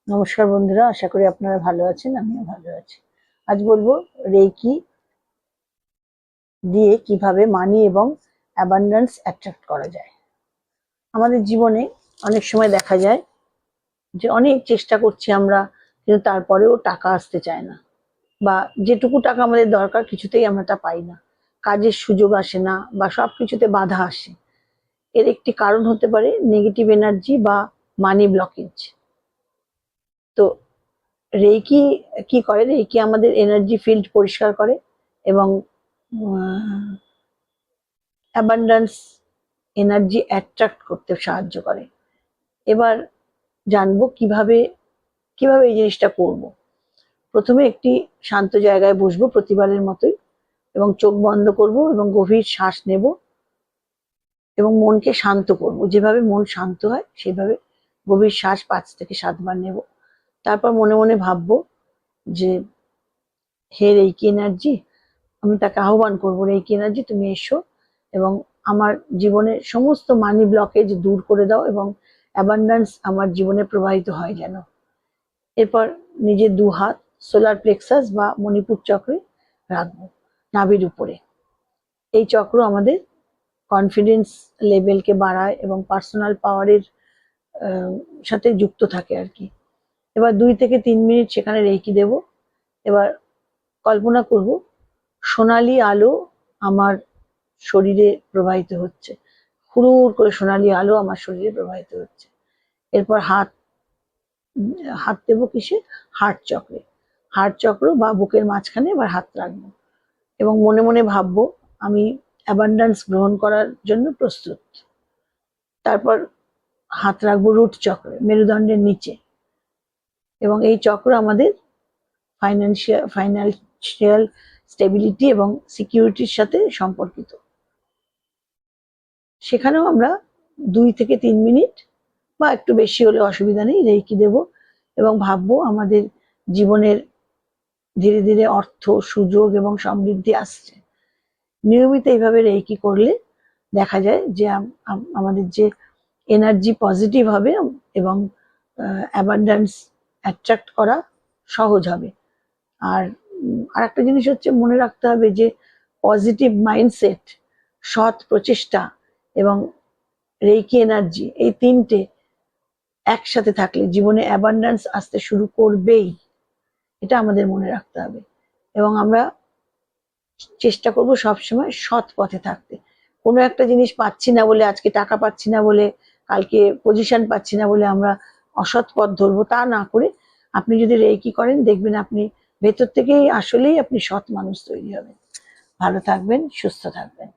নমস্কার বন্ধুরা, আশা করি আপনারা ভালো আছেন। আমিও ভালো আছি। আজ বলবো রেকি দিয়ে কিভাবে মানি এবং অ্যাবান্ডেন্স অ্যাট্রাক্ট করা যায়। আমাদের জীবনে অনেক সময় দেখা যায় যে অনেক চেষ্টা করছি আমরা, কিন্তু তারপরেও টাকা আসতে চায় না, বা যেটুকু টাকা আমাদের দরকার কিছুতেই আমরা তা পাই না। কাজের সুযোগ আসে না, বা সব কিছুতে বাধা আসে। এর একটি কারণ হতে পারে নেগেটিভ এনার্জি বা মানি ব্লকেজ। তো রেকি কি করে? রেকি আমাদের এনার্জি ফিল্ড পরিষ্কার করে এবং অ্যাবান্ডান্স এনার্জি অ্যাট্রাক্ট করতে সাহায্য করে। এবার জানবো কিভাবে কিভাবে এই জিনিসটা করব। প্রথমে একটি শান্ত জায়গায় বসবো প্রতিবারের মতোই, এবং চোখ বন্ধ করব এবং গভীর শ্বাস নেব এবং মনকে শান্ত করব। যেভাবে মন শান্ত হয় সেভাবে গভীর শ্বাস 5 থেকে 7 বার নেব। তারপর মনে মনে ভাববো যে হে রেকি এনার্জি, আমি তাকে আহ্বান করবো, রেকি এনার্জি তুমি এসো এবং আমার জীবনের সমস্ত মানি ব্লকেজ দূর করে দাও এবং অ্যাবান্ডেন্স আমার জীবনে প্রবাহিত হয় যেন। এরপর নিজের 2 হাত সোলার প্লেক্সাস বা মণিপুর চক্রে রাখবো, নাভির উপরে। এই চক্র আমাদের কনফিডেন্স লেভেলকে বাড়ায় এবং পার্সোনাল পাওয়ারের সাথে যুক্ত থাকে আর কি। এবার 2 থেকে 3 মিনিট সেখানে রেকি দেব। এবার কল্পনা করব সোনালি আলো আমার শরীরে প্রবাহিত হচ্ছে, হুড়ুর করে সোনালি আলো আমার শরীরে প্রবাহিত হচ্ছে। এরপর হাত হাত দেবো কিসে? হার্ট চক্রে। হার্ট চক্র বা বুকের মাঝখানে এবার হাত রাখবো এবং মনে মনে ভাববো আমি অ্যাবান্ডেন্স গ্রহণ করার জন্য প্রস্তুত। তারপর হাত রাখবো রুট চক্রে, মেরুদণ্ডের নিচে, এবং এই চক্র আমাদের ফাইন্যান্সিয়াল স্টেবিলিটি এবং সিকিউরিটির সাথে সম্পর্কিত। সেখানেও আমরা 2 থেকে 3 মিনিট বা একটু বেশি হলে অসুবিধা নেই রেকি দেব এবং ভাববো আমাদের জীবনের ধীরে ধীরে অর্থ, সুযোগ এবং সমৃদ্ধি আসছে। নিয়মিত এইভাবে রেকি করলে দেখা যায় যে আমাদের যে এনার্জি পজিটিভ হবে এবং অ্যাবান্ডেন্স অ্যাট্রাক্ট করা সহজ হবে। আর আরেকটা জিনিস হচ্ছে মনে রাখতে হবে যে পজিটিভ মাইন্ডসেট, সৎ প্রচেষ্টা এবং রেকি এনার্জি, এই 3টে একসাথে থাকলে জীবনে অ্যাবান্ডেন্স আসতে শুরু করবেই। এটা আমাদের মনে রাখতে হবে এবং আমরা চেষ্টা করব সবসময় সৎ পথে থাকতে। কোনো একটা জিনিস পাচ্ছি না বলে, আজকে টাকা পাচ্ছি না বলে, কালকে পজিশন পাচ্ছি না বলে আমরা অসৎ পথ ধরবো, তা না করে আপনি যদি রেকি করেন দেখবেন আপনি ভেতর থেকেই আসলেই আপনি সৎ মানুষ তৈরি হবেন। ভালো থাকবেন, সুস্থ থাকবেন।